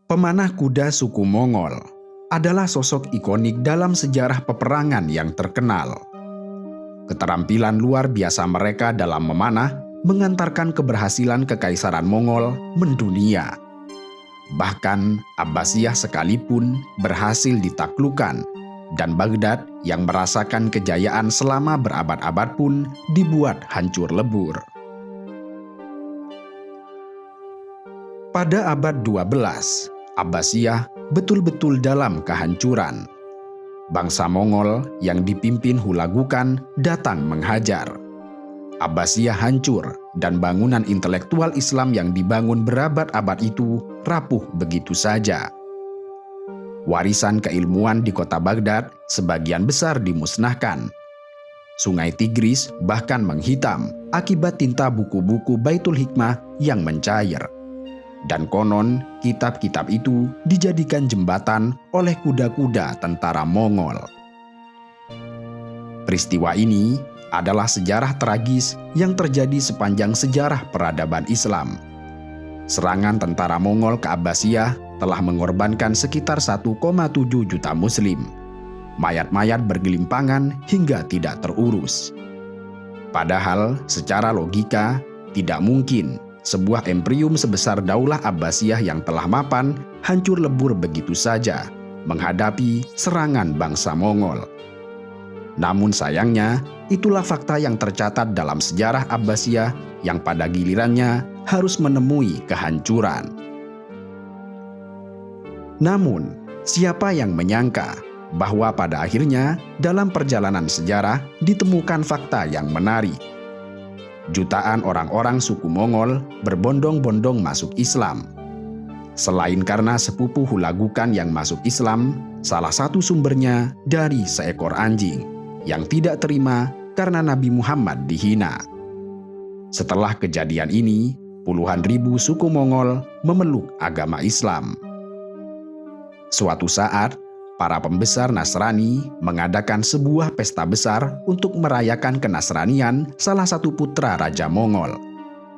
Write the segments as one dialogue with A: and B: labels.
A: Pemanah kuda suku Mongol adalah sosok ikonik dalam sejarah peperangan yang terkenal. Keterampilan luar biasa mereka dalam memanah mengantarkan keberhasilan Kekaisaran Mongol mendunia. Bahkan Abbasiyah sekalipun berhasil ditaklukkan, dan Baghdad yang merasakan kejayaan selama berabad-abad pun dibuat hancur lebur. Pada abad 12, Abbasiyah betul-betul dalam kehancuran. Bangsa Mongol yang dipimpin Hulagukan datang menghajar. Abbasiyah hancur dan bangunan intelektual Islam yang dibangun berabad-abad itu rapuh begitu saja. Warisan keilmuan di kota Baghdad sebagian besar dimusnahkan. Sungai Tigris bahkan menghitam akibat tinta buku-buku Baitul Hikmah yang mencair. Dan konon, kitab-kitab itu dijadikan jembatan oleh kuda-kuda tentara Mongol. Peristiwa ini adalah sejarah tragis yang terjadi sepanjang sejarah peradaban Islam. Serangan tentara Mongol ke Abbasiyah telah mengorbankan sekitar 1,7 juta Muslim. Mayat-mayat bergelimpangan hingga tidak terurus. Padahal secara logika tidak mungkin sebuah imperium sebesar Daulah Abbasiyah yang telah mapan hancur lebur begitu saja menghadapi serangan bangsa Mongol. Namun sayangnya, itulah fakta yang tercatat dalam sejarah Abbasiyah yang pada gilirannya harus menemui kehancuran. Namun, siapa yang menyangka bahwa pada akhirnya dalam perjalanan sejarah ditemukan fakta yang menarik. Jutaan orang-orang suku Mongol berbondong-bondong masuk Islam. Selain karena sepupu Hulagukan yang masuk Islam, salah satu sumbernya dari seekor anjing yang tidak terima karena Nabi Muhammad dihina. Setelah kejadian ini, puluhan ribu suku Mongol memeluk agama Islam. Suatu saat, para pembesar Nasrani mengadakan sebuah pesta besar untuk merayakan kenasranian salah satu putra Raja Mongol.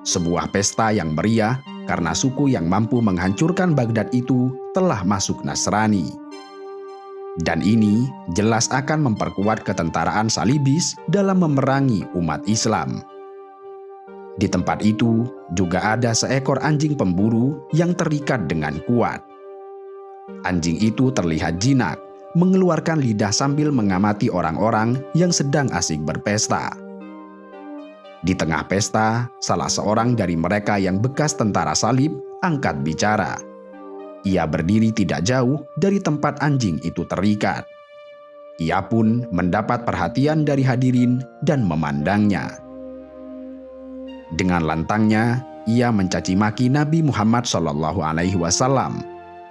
A: Sebuah pesta yang meriah karena suku yang mampu menghancurkan Baghdad itu telah masuk Nasrani. Dan ini jelas akan memperkuat ketentaraan Salibis dalam memerangi umat Islam. Di tempat itu juga ada seekor anjing pemburu yang terikat dengan kuat. Anjing itu terlihat jinak, mengeluarkan lidah sambil mengamati orang-orang yang sedang asik berpesta. Di tengah pesta, salah seorang dari mereka yang bekas tentara salib angkat bicara. Ia berdiri tidak jauh dari tempat anjing itu terikat. Ia pun mendapat perhatian dari hadirin dan memandangnya. Dengan lantangnya, ia mencaci maki Nabi Muhammad SAW.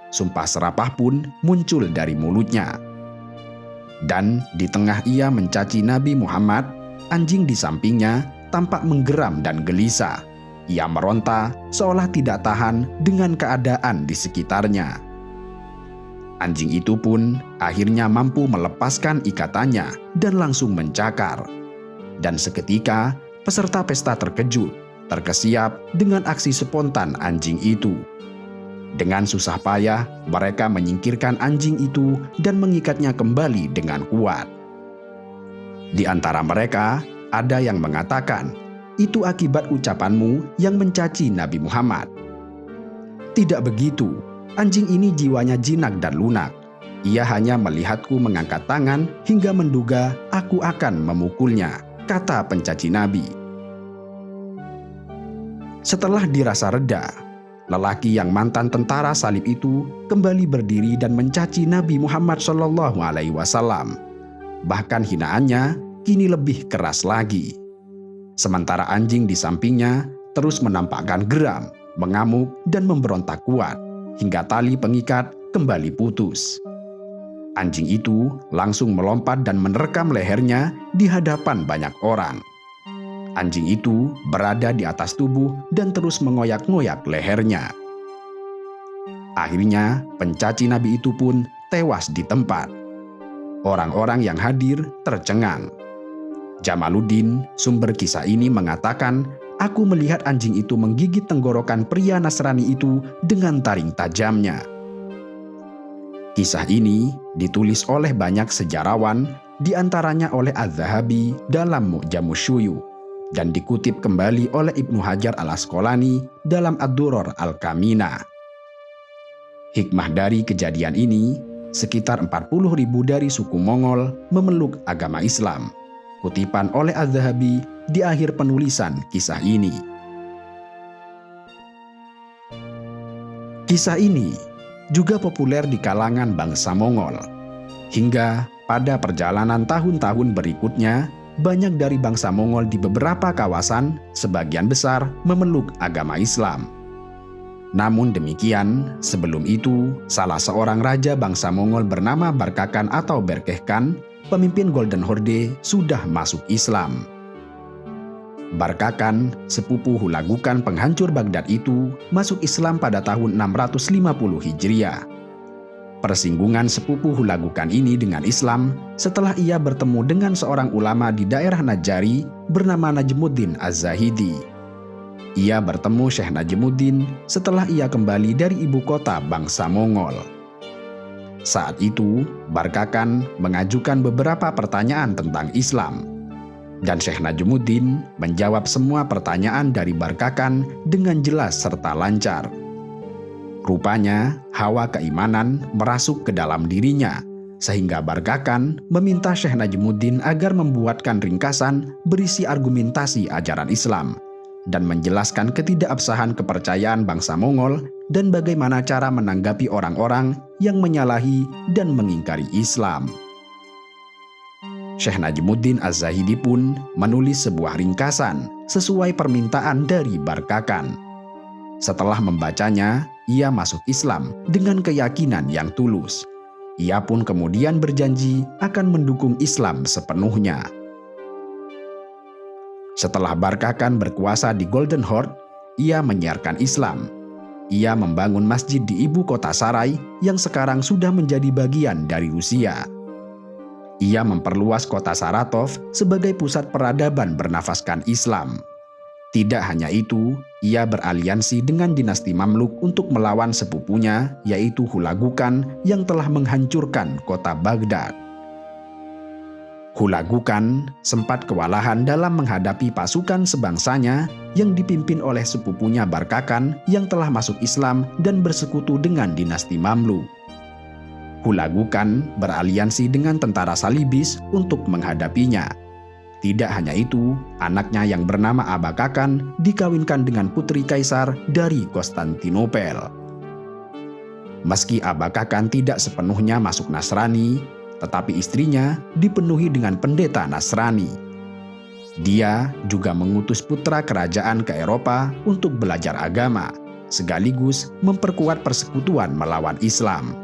A: Sumpah serapah pun muncul dari mulutnya. Dan di tengah ia mencaci Nabi Muhammad, anjing di sampingnya tampak menggeram dan gelisah. Ia meronta seolah tidak tahan dengan keadaan di sekitarnya. Anjing itu pun akhirnya mampu melepaskan ikatannya dan langsung mencakar. Dan seketika peserta pesta terkejut, terkesiap dengan aksi spontan anjing itu. Dengan susah payah, mereka menyingkirkan anjing itu dan mengikatnya kembali dengan kuat. Di antara mereka, ada yang mengatakan, "Itu akibat ucapanmu yang mencaci Nabi Muhammad." Tidak begitu, anjing ini jiwanya jinak dan lunak. Ia hanya melihatku mengangkat tangan hingga menduga aku akan memukulnya, kata pencaci Nabi. Setelah dirasa reda, lelaki yang mantan tentara salib itu kembali berdiri dan mencaci Nabi Muhammad SAW. Bahkan hinaannya kini lebih keras lagi. Sementara anjing di sampingnya terus menampakkan geram, mengamuk, dan memberontak kuat, hingga tali pengikat kembali putus. Anjing itu langsung melompat dan menerkam lehernya di hadapan banyak orang. Anjing itu berada di atas tubuh dan terus mengoyak-ngoyak lehernya. Akhirnya, pencaci Nabi itu pun tewas di tempat. Orang-orang yang hadir tercengang. Jamaluddin, sumber kisah ini mengatakan, "Aku melihat anjing itu menggigit tenggorokan pria Nasrani itu dengan taring tajamnya." Kisah ini ditulis oleh banyak sejarawan, di antaranya oleh Az-Zahabi dalam Mu'jamus Syuyukh, dan dikutip kembali oleh Ibnu Hajar al-Asqalani dalam Ad-Durar al-Kamina. Hikmah dari kejadian ini, sekitar 40.000 dari suku Mongol memeluk agama Islam. Kutipan oleh Az-Zahabi di akhir penulisan kisah ini. Kisah ini juga populer di kalangan bangsa Mongol. Hingga pada perjalanan tahun-tahun berikutnya, banyak dari bangsa Mongol di beberapa kawasan, sebagian besar memeluk agama Islam. Namun demikian, sebelum itu, salah seorang raja bangsa Mongol bernama Barkakan atau Berkehkan, pemimpin Golden Horde, sudah masuk Islam. Barkakan, sepupu Hulagukan penghancur Baghdad itu, masuk Islam pada tahun 650 Hijriah. Persinggungan sepupu Hulagukan ini dengan Islam setelah ia bertemu dengan seorang ulama di daerah Najjari bernama Najmuddin Az-Zahidi. Ia bertemu Syekh Najmuddin setelah ia kembali dari ibu kota bangsa Mongol. Saat itu, Barkakan mengajukan beberapa pertanyaan tentang Islam, dan Syekh Najmuddin menjawab semua pertanyaan dari Barkakan dengan jelas serta lancar. Rupanya, hawa keimanan merasuk ke dalam dirinya, sehingga Barkakan meminta Syekh Najmuddin agar membuatkan ringkasan berisi argumentasi ajaran Islam dan menjelaskan ketidakabsahan kepercayaan bangsa Mongol dan bagaimana cara menanggapi orang-orang yang menyalahi dan mengingkari Islam. Syekh Najmuddin Az-Zahidi pun menulis sebuah ringkasan sesuai permintaan dari Barkakan. Setelah membacanya, ia masuk Islam dengan keyakinan yang tulus. Ia pun kemudian berjanji akan mendukung Islam sepenuhnya. Setelah Barkakan berkuasa di Golden Horde, ia menyiarkan Islam. Ia membangun masjid di ibu kota Sarai yang sekarang sudah menjadi bagian dari Rusia. Ia memperluas kota Saratov sebagai pusat peradaban bernafaskan Islam. Tidak hanya itu, ia beraliansi dengan dinasti Mamluk untuk melawan sepupunya, yaitu Hulagukan yang telah menghancurkan kota Baghdad. Hulagukan sempat kewalahan dalam menghadapi pasukan sebangsanya yang dipimpin oleh sepupunya Barkakan yang telah masuk Islam dan bersekutu dengan dinasti Mamluk. Hulagukan beraliansi dengan tentara Salibis untuk menghadapinya. Tidak hanya itu, anaknya yang bernama Abakakan dikawinkan dengan putri kaisar dari Konstantinopel. Meski Abakakan tidak sepenuhnya masuk Nasrani, tetapi istrinya dipenuhi dengan pendeta Nasrani. Dia juga mengutus putra kerajaan ke Eropa untuk belajar agama, sekaligus memperkuat persekutuan melawan Islam.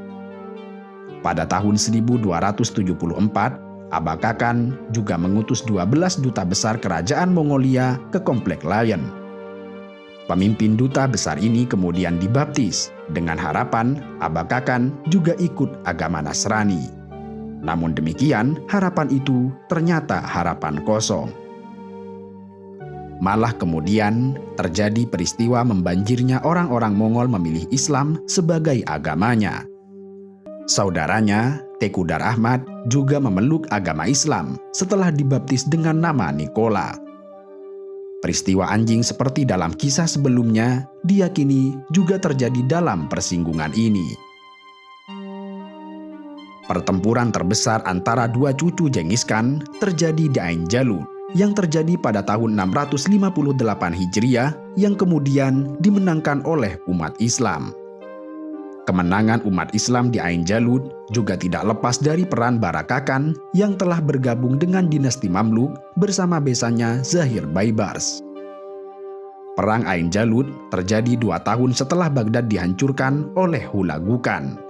A: Pada tahun 1274, Abakakan juga mengutus 12 duta besar kerajaan Mongolia ke Komplek Lion. Pemimpin duta besar ini kemudian dibaptis dengan harapan Abakakan juga ikut agama Nasrani. Namun demikian, harapan itu ternyata harapan kosong. Malah kemudian terjadi peristiwa membanjirnya orang-orang Mongol memilih Islam sebagai agamanya. Saudaranya, Tekudar Ahmad, juga memeluk agama Islam setelah dibaptis dengan nama Nikola. Peristiwa anjing seperti dalam kisah sebelumnya diyakini juga terjadi dalam persinggungan ini. Pertempuran terbesar antara dua cucu Genghis Khan terjadi di Ain Jalut yang terjadi pada tahun 658 Hijriah yang kemudian dimenangkan oleh umat Islam. Kemenangan umat Islam di Ain Jalut juga tidak lepas dari peran Barakakan yang telah bergabung dengan dinasti Mamluk bersama besannya Zahir Baibars. Perang Ain Jalut terjadi 2 tahun setelah Baghdad dihancurkan oleh Hulagukan.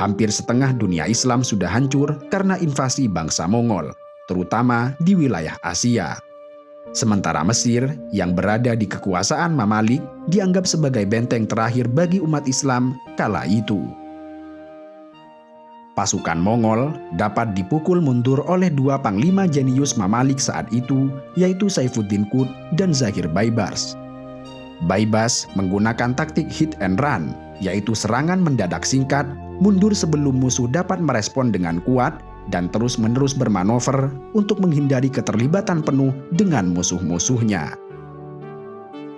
A: Hampir setengah dunia Islam sudah hancur karena invasi bangsa Mongol, terutama di wilayah Asia. Sementara Mesir yang berada di kekuasaan Mamalik dianggap sebagai benteng terakhir bagi umat Islam kala itu. pasukan Mongol dapat dipukul mundur oleh dua panglima jenius Mamalik saat itu, yaitu Saifuddin Qut dan Zahir Baibars. Baibars menggunakan taktik hit and run, yaitu serangan mendadak singkat, mundur sebelum musuh dapat merespon dengan kuat, dan terus-menerus bermanuver untuk menghindari keterlibatan penuh dengan musuh-musuhnya.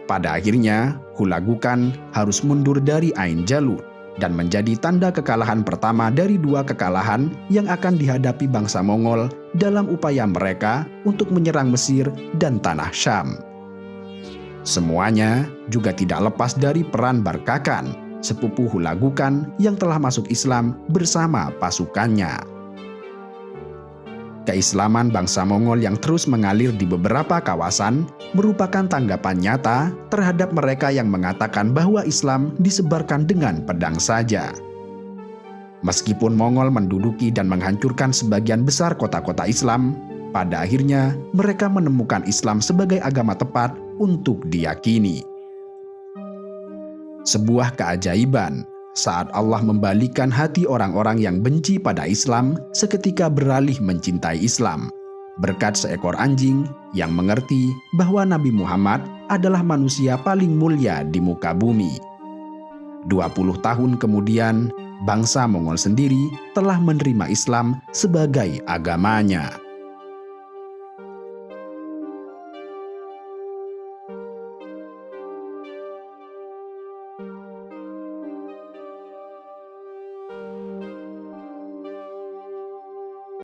A: Pada akhirnya, Hulagukan harus mundur dari Ain Jalut dan menjadi tanda kekalahan pertama dari dua kekalahan yang akan dihadapi bangsa Mongol dalam upaya mereka untuk menyerang Mesir dan tanah Syam. Semuanya juga tidak lepas dari peran Barkakan, sepupu Hulagukan yang telah masuk Islam bersama pasukannya. Keislaman bangsa Mongol yang terus mengalir di beberapa kawasan merupakan tanggapan nyata terhadap mereka yang mengatakan bahwa Islam disebarkan dengan pedang saja. Meskipun Mongol menduduki dan menghancurkan sebagian besar kota-kota Islam, pada akhirnya mereka menemukan Islam sebagai agama tepat untuk diyakini. Sebuah keajaiban saat Allah membalikan hati orang-orang yang benci pada Islam seketika beralih mencintai Islam, berkat seekor anjing yang mengerti bahwa Nabi Muhammad adalah manusia paling mulia di muka bumi. 20 tahun kemudian, bangsa Mongol sendiri telah menerima Islam sebagai agamanya.